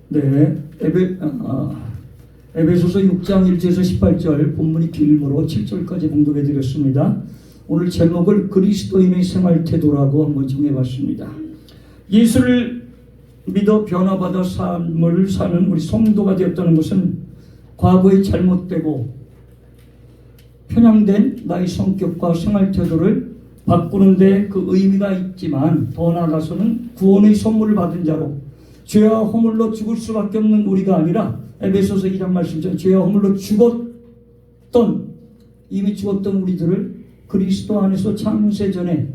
네, 에베소서 6장 1절에서 18절 본문이 길므로 7절까지 봉독해 드렸습니다. 오늘 제목을 그리스도인의 생활 태도라고 한번 정해봤습니다. 예수를 믿어 변화받아 삶을 사는 우리 성도가 되었다는 것은 과거의 잘못되고 편향된 나의 성격과 생활 태도를 바꾸는데 그 의미가 있지만, 더 나아가서는 구원의 선물을 받은 자로 죄와 허물로 죽을 수밖에 없는 우리가 아니라, 에베소서 2장 말씀처럼 죄와 허물로 이미 죽었던 우리들을 그리스도 안에서 창세전에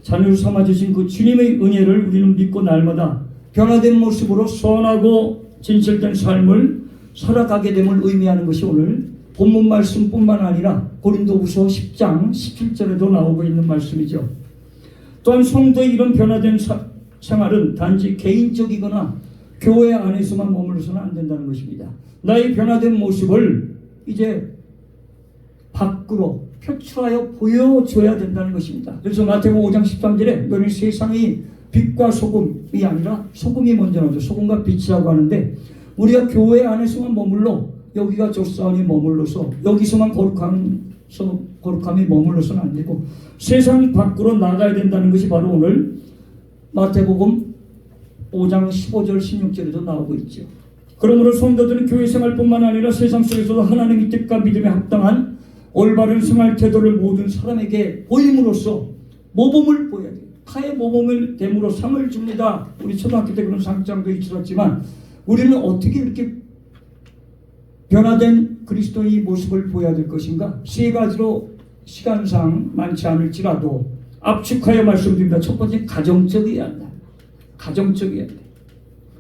자녀로 삼아주신 그 주님의 은혜를 우리는 믿고 날마다 변화된 모습으로 선하고 진실된 삶을 살아가게 됨을 의미하는 것이 오늘 본문 말씀뿐만 아니라 고린도후서 10장 17절에도 나오고 있는 말씀이죠. 또한 성도의 이런 변화된 생활은 단지 개인적이거나 교회 안에서만 머물러서는 안 된다는 것입니다. 나의 변화된 모습을 이제 밖으로 표출하여 보여줘야 된다는 것입니다. 그래서 마태복음 5장 13절에 너는 세상의 빛과 소금이 아니라, 소금이 먼저 나오죠. 소금과 빛이라고 하는데, 우리가 교회 안에서만 머물러 여기가 조사원이 머물러서 여기서만 거룩함이 머물러서는 안 되고 세상 밖으로 나가야 된다는 것이 바로 오늘 마태복음 5장 15절 16절에도 나오고 있죠. 그러므로 성도들은 교회 생활뿐만 아니라 세상 속에서도 하나님의 뜻과 믿음에 합당한 올바른 생활 태도를 모든 사람에게 보임으로써 모범을 보여야 돼요. 타의 모범을 됨으로 상을 줍니다. 우리 초등학교 때 그런 상장도 있었지만, 우리는 어떻게 이렇게 변화된 그리스도의 모습을 보여야 될 것인가? 세 가지로 시간상 많지 않을지라도 압축하여 말씀드립니다. 첫 번째, 가정적이어야 한다. 가정적이어야 돼.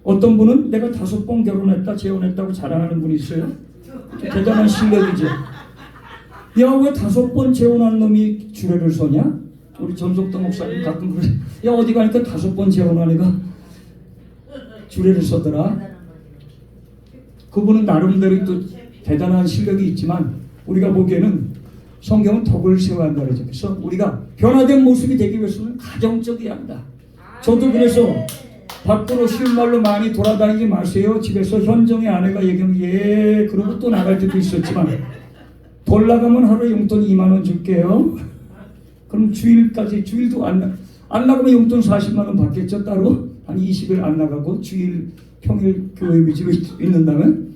어떤 분은 내가 5번 결혼했다, 재혼했다고 자랑하는 분이 있어요. 대단한 실력이죠. 야, 왜 5번 재혼한 놈이 주례를 서냐? 우리 전속도 목사님 가끔 그래. 야, 어디 가니까 5번 재혼한 애가 주례를 서더라. 그분은 나름대로 또 대단한 실력이 있지만, 우리가 보기에는 성경은 덕을 세워야 한다 그러죠. 그래서 우리가 변화된 모습이 되기 위해서는 가정적이어야 한다. 저도 그래서 밖으로 쉬운 말로 많이 돌아다니지 마세요. 집에서 현정의 아내가 얘기하면 예 그러고 또 나갈 때도 있었지만, 돌 나가면 하루에 용돈 2만 원 줄게요. 그럼 주일도 안 나가면 용돈 40만 원 받겠죠. 따로 한 20일 안 나가고 주일 평일 교회 위주로 있는다면,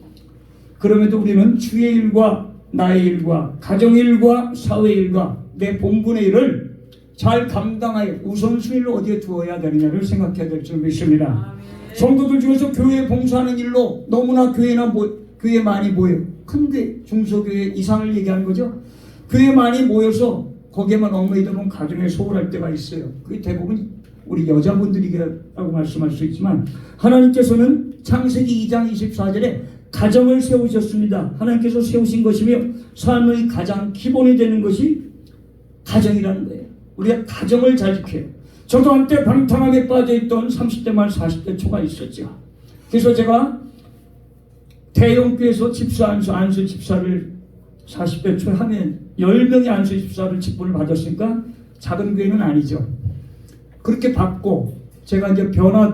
그럼에도 우리는 주의 일과 나의 일과 가정 일과 사회 일과 내 본분의 일을 잘 감당하여 우선순위를 어디에 두어야 되느냐를 생각해야 될 줄 믿습니다. 성도들 중에서 교회 봉사하는 일로 너무나 교회 많이 모여, 큰데 중소교회 이상을 얘기하는 거죠. 교회 많이 모여서 거기에만 얽매이다 보면 가정에 소홀할 때가 있어요. 그게 대부분 우리 여자분들이라고 말씀할 수 있지만, 하나님께서는 창세기 2장 24절에 가정을 세우셨습니다. 하나님께서 세우신 것이며 삶의 가장 기본이 되는 것이 가정이라는 거예요. 우리가 가정을 잘 지켜요. 저도 한때 방탕함에 빠져있던 30대 말 40대 초가 있었죠. 그래서 제가 대형교회에서 안수 집사를 40대 초에 하면 10명의 안수 집사를 직분을 받았으니까 작은 교회는 아니죠. 그렇게 받고 제가 이제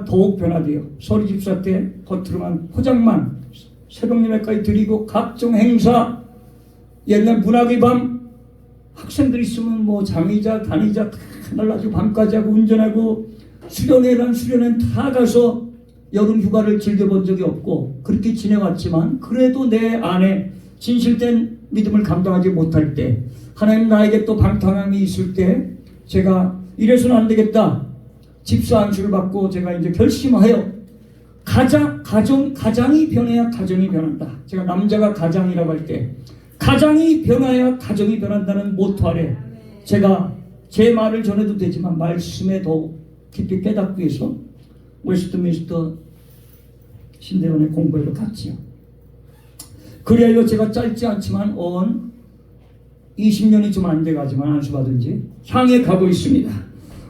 더욱 변화돼요. 서리 집사 때 겉으로만 포장만 새벽 예배까지 드리고 각종 행사, 옛날 문학의 밤 학생들 있으면 뭐 장의자 단의자 그날 아주 밤까지 하고 운전하고 수련회는 다 가서 여름 휴가를 즐겨본 적이 없고 그렇게 지내왔지만, 그래도 내 안에 진실된 믿음을 감당하지 못할 때, 하나님 나에게 또 방탕함이 있을 때 제가 이래서는 안 되겠다. 집사 안수를 받고 제가 이제 결심하여 가장이 변해야 가정이 변한다. 제가 남자가 가장이라고 할 때 가장이 변해야 가정이 변한다는 모토 아래 제가 제 말을 전해도 되지만 말씀에 더 깊이 깨닫기 위해서 웨스트민스터 신대원의 공부회를 갔지요. 그리하여 제가 짧지 않지만 20년이 좀 안 돼가지만 안수받은 지 향해 가고 있습니다.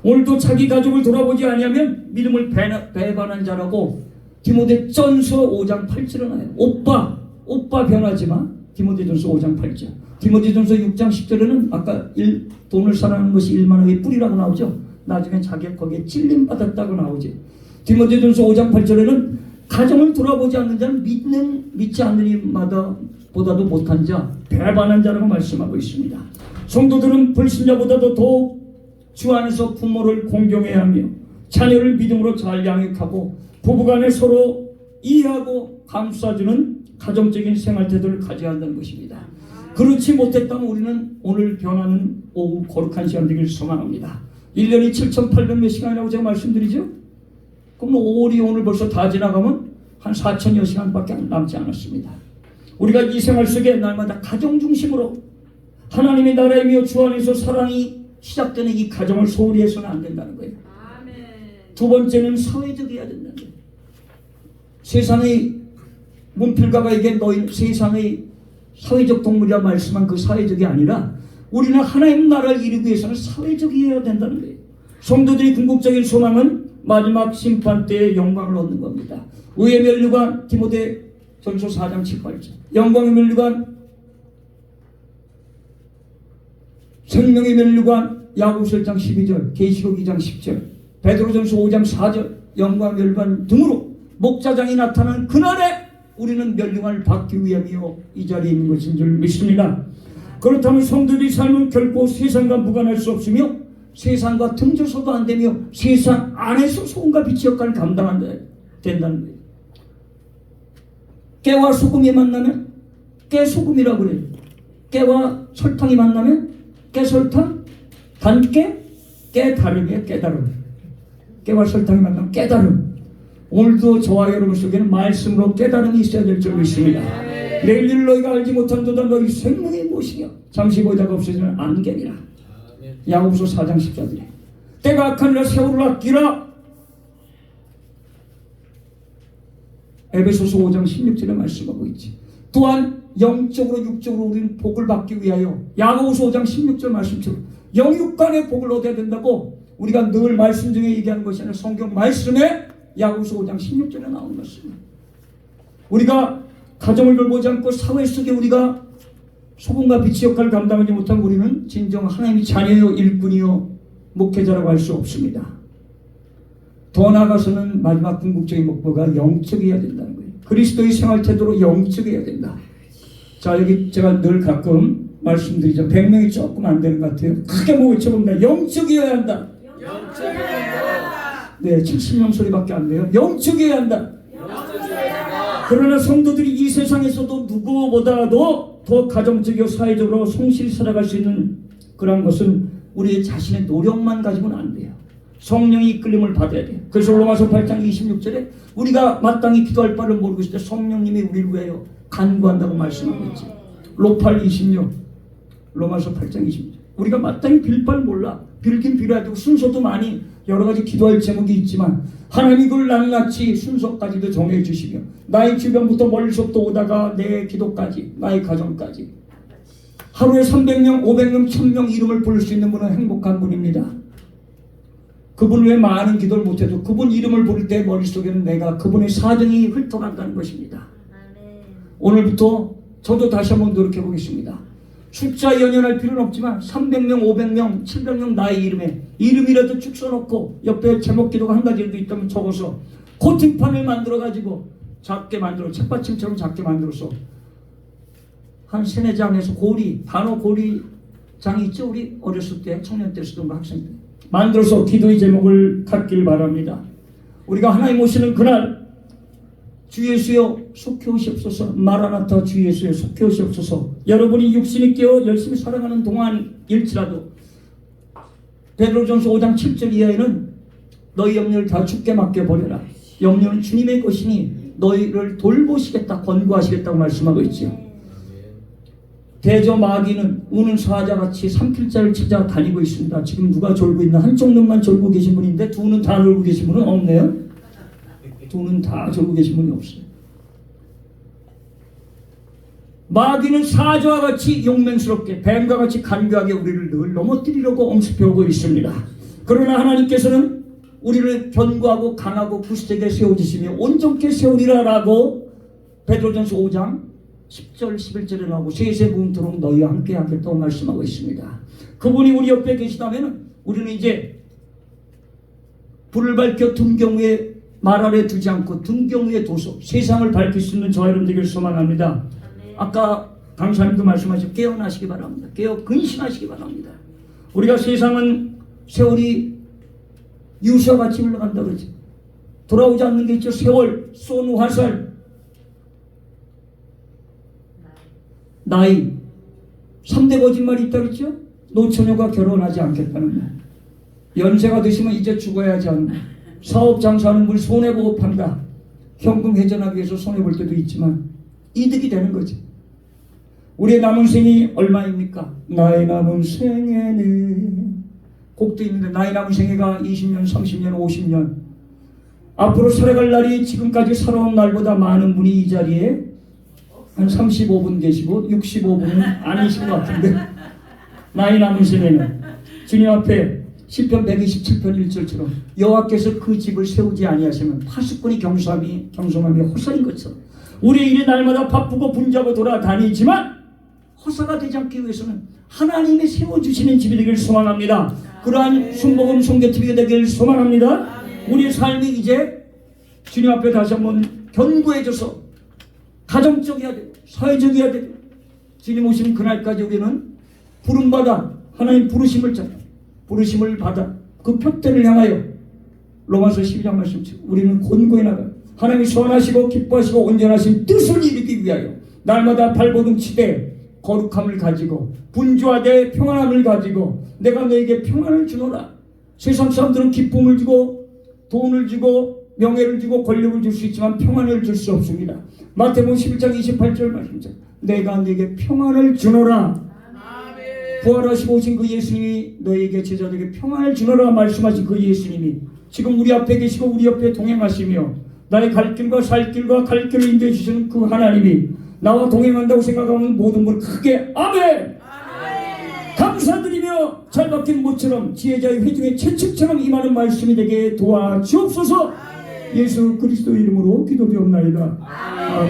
오늘도 자기 가족을 돌아보지 아니하면 믿음을 배반한 자라고 디모데전서 5장 8절에 나와요. 오빠 변하지 마. 디모데전서 5장 8절. 디모데전서 6장 10절에는 아까 돈을 사랑하는 것이 일만하게 뿌리라고 나오죠. 나중에 자기가 거기에 찔림받았다고 나오죠. 디모데전서 5장 8절에는 가정을 돌아보지 않는 자는 믿지 않는 이마다 보다도 못한 자, 배반한 자라고 말씀하고 있습니다. 성도들은 불신자보다도 더욱 주 안에서 부모를 공경해야 하며 자녀를 믿음으로 잘 양육하고 부부간에 서로 이해하고 감싸주는 가정적인 생활태도를 가져야 한다는 것입니다. 그렇지 못했다면 우리는 오늘 변하는 오후 거룩한 시간 되기를 소망합니다. 1년이 7,800몇 시간이라고 제가 말씀드리죠. 그럼 5월이 오늘 벌써 다 지나가면 한 4,000여 시간밖에 남지 않았습니다. 우리가 이 생활 속에 날마다 가정 중심으로 하나님의 나라이며 주 안에서 사랑이 시작되는 이 가정을 소홀히 해서는 안 된다는 거예요. 두 번째는 사회적이어야 된다는 거예요. 세상의 문필가가에게 너희 세상의 사회적 동물이라 말씀한 그 사회적이 아니라 우리는 하나님 나라를 이루기 위해서는 사회적이어야 된다는 거예요. 성도들이 궁극적인 소망은 마지막 심판 때의 영광을 얻는 겁니다. 의의 면류관 디모데 전서 4장 7, 8절 영광의 면류관 생명의 면류관 야고보서 1장 12절 계시록 2장 10절 베드로전서 5장 4절 영광의 면류관 등으로 목자장이 나타난 그날에 우리는 면류관을 받기 위함이요 이 자리에 있는 것인 줄 믿습니다. 그렇다면 성도들의 삶은 결코 세상과 무관할 수 없으며 세상과 등져서도 안 되며 세상 안에서 소금과 빛의 역할을 감당한다 된다는 거예요. 깨와 소금이 만나면 깨소금이라고 그래요. 깨와 설탕이 만나면 깨설탕, 단깨, 깨다름이에요. 깨다름. 깨와 설탕이 만나면 깨다름. 오늘도 저와 여러분 속에는 말씀으로 깨달음이 있어야 될 줄 믿습니다. 내일 일 너희가 알지 못한도다 너희 생명이 무엇이냐 잠시 보이다가 없어지는 안개니라. 야고보서 4장 14절에 때가 악하니라 세월을 아끼라. 에베소서 5장 16절에 말씀하고 있지. 또한 영적으로 육적으로 우리는 복을 받기 위하여 야고보서 5장 16절 말씀처럼 영육간의 복을 얻어야 된다고 우리가 늘 말씀 중에 얘기하는 것이 아니라 성경 말씀에 야고보서 5장 16절에 나오는 것입니다. 우리가 가정을 돌보지 않고 사회 속에 우리가 소금과 빛의 역할을 감당하지 못한 우리는 진정 하나님의 자녀요 일꾼이요 목회자라고 할 수 없습니다. 더 나아가서는 마지막 궁극적인 목표가 영적이어야 된다는 거예요. 그리스도의 생활 태도로 영적이어야 된다. 자, 여기 제가 늘 가끔 말씀드리죠. 100명이 조금 안 되는 것 같아요. 크게 뭐 외쳐봅니다. 영적이어야 한다. 네, 70명 소리밖에 안 돼요. 영적이어야 한다. 그러나 성도들이 이 세상에서도 누구보다도 더 가정적이고 사회적으로 성실히 살아갈 수 있는 그런 것은 우리 자신의 노력만 가지고는 안 돼요. 성령의 이끌림을 받아야 돼요. 그래서 로마서 8장 26절에 우리가 마땅히 기도할 바를 모르고 있을 때 성령님이 우리를 위하여 간구한다고 말씀하고 있지. 로팔 26 로마서 8장 26 우리가 마땅히 빌 바를 몰라. 빌긴 빌어야 되고 순서도 많이 여러 가지 기도할 제목이 있지만 하나님이 그걸 낱낱이 순서까지도 정해 주시며 나의 주변부터 멀리서부터 오다가 내 기도까지 나의 가정까지 하루에 300명, 500명, 1000명 이름을 부를 수 있는 분은 행복한 분입니다. 그분 외에 많은 기도를 못해도 그분 이름을 부를 때 머릿속에는 내가 그분의 사정이 훑어간다는 것입니다. 오늘부터 저도 다시 한번 노력해 보겠습니다. 숫자 연연할 필요는 없지만 300명, 500명, 700명 나의 이름에 이름이라도 쭉 써놓고 옆에 제목 기도가 한 가지라도 있다면 적어서 코팅판을 만들어가지고 작게 만들어 책받침처럼 작게 만들어서 한 3-4장에서 고리 단어 고리장이 있죠. 우리 어렸을 때 청년 때 쓰던 학생 때 만들어서 기도의 제목을 갖길 바랍니다. 우리가 하나님 오시는 그날 주 예수여 속해 오시옵소서. 마라나타 주 예수여 속해 오시옵소서. 여러분이 육신이 깨어 열심히 살아가는 동안일지라도 베드로전서 5장 7절 이하에는 너희 염려를 다 주께 맡겨버려라. 염려는 주님의 것이니 너희를 돌보시겠다 권고하시겠다고 말씀하고 있죠. 대저 마귀는 우는 사자같이 삼킬자를 찾아 다니고 있습니다. 지금 누가 졸고 있나? 한쪽 눈만 졸고 계신 분인데 두 눈 다 졸고 계신 분은 없네요. 두 눈 다 졸고 계신 분이 없어요. 마귀는 사자와 같이 용맹스럽게 뱀과 같이 간교하게 우리를 늘 넘어뜨리려고 엄습해오고 있습니다. 그러나 하나님께서는 우리를 견고하고 강하고 구스되게 세워주시며 온전케 세우리라 라고 베드로전서 5장 10절 11절에 나오고 세세 무음토록 너희와 함께 하겠다고 말씀하고 있습니다. 그분이 우리 옆에 계시다면 우리는 이제 불을 밝혀 둔 경우에 말 아래 두지 않고 등경 위에 둬서 세상을 밝힐 수 있는 저와 여러분 되기를 소망합니다. 아까 강사님도 말씀하셨고 깨어나시기 바랍니다. 근신하시기 바랍니다. 우리가 세상은 세월이 유수와 같이 흘러간다 그러죠. 돌아오지 않는 게 있죠. 세월, 쏜 화살, 나이. 3대 거짓말이 있다 그랬죠. 노처녀가 결혼하지 않겠다는 말. 연세가 드시면 이제 죽어야지 하는 말. 사업 장사하는 걸 손해보고 판다. 현금 회전하기 위해서 손해볼 때도 있지만 이득이 되는 거지. 우리의 남은 생이 얼마입니까? 나의 남은 생에는 곡도 있는데 나의 남은 생애가 20년, 30년, 50년. 앞으로 살아갈 날이 지금까지 살아온 날보다 많은 분이 이 자리에 한 35분 계시고 65분은 아니신 것 같은데 나의 남은 생애는 주님 앞에 시편 127편 1절처럼 여호와께서 그 집을 세우지 아니하시면 파수꾼이 경성함이 허사인 것처럼 우리의 일이 날마다 바쁘고 분주하고 돌아다니지만 허사가 되지 않기 위해서는 하나님이 세워주시는 집이 되기를 소망합니다. 그러한 순복음 송개TV가 되기를 소망합니다. 우리의 삶이 이제 주님 앞에 다시 한번 견고해져서 가정적이어야 되고 사회적이어야 되고 주님 오시는 그날까지 우리는 부름받아 하나님 부르심을 받아 그 표대를 향하여 로마서 12장 말씀처럼 우리는 권고해 나가 하나님이 선하시고 기뻐하시고 온전하신 뜻을 이루기 위하여 날마다 발버둥 치되 거룩함을 가지고 분주하되 평안함을 가지고 내가 너에게 평안을 주노라. 세상 사람들은 기쁨을 주고 돈을 주고 명예를 주고 권력을 줄 수 있지만 평안을 줄 수 없습니다. 마태복음 11장 28절 말씀처럼 내가 너에게 평안을 주노라. 부활하시고 오신 그 예수님이 너에게 제자들에게 평안을 주노라 말씀하신 그 예수님이 지금 우리 앞에 계시고 우리 옆에 동행하시며 나의 갈 길과 살 길과 갈 길을 인도해 주시는 그 하나님이 나와 동행한다고 생각하면 모든 걸 크게 아멘! 감사드리며 잘 박힌 모처럼 지혜자의 회중의 채찍처럼 임하는 말씀이 되게 도와주옵소서. 예수 그리스도 이름으로 기도드리옵나이다.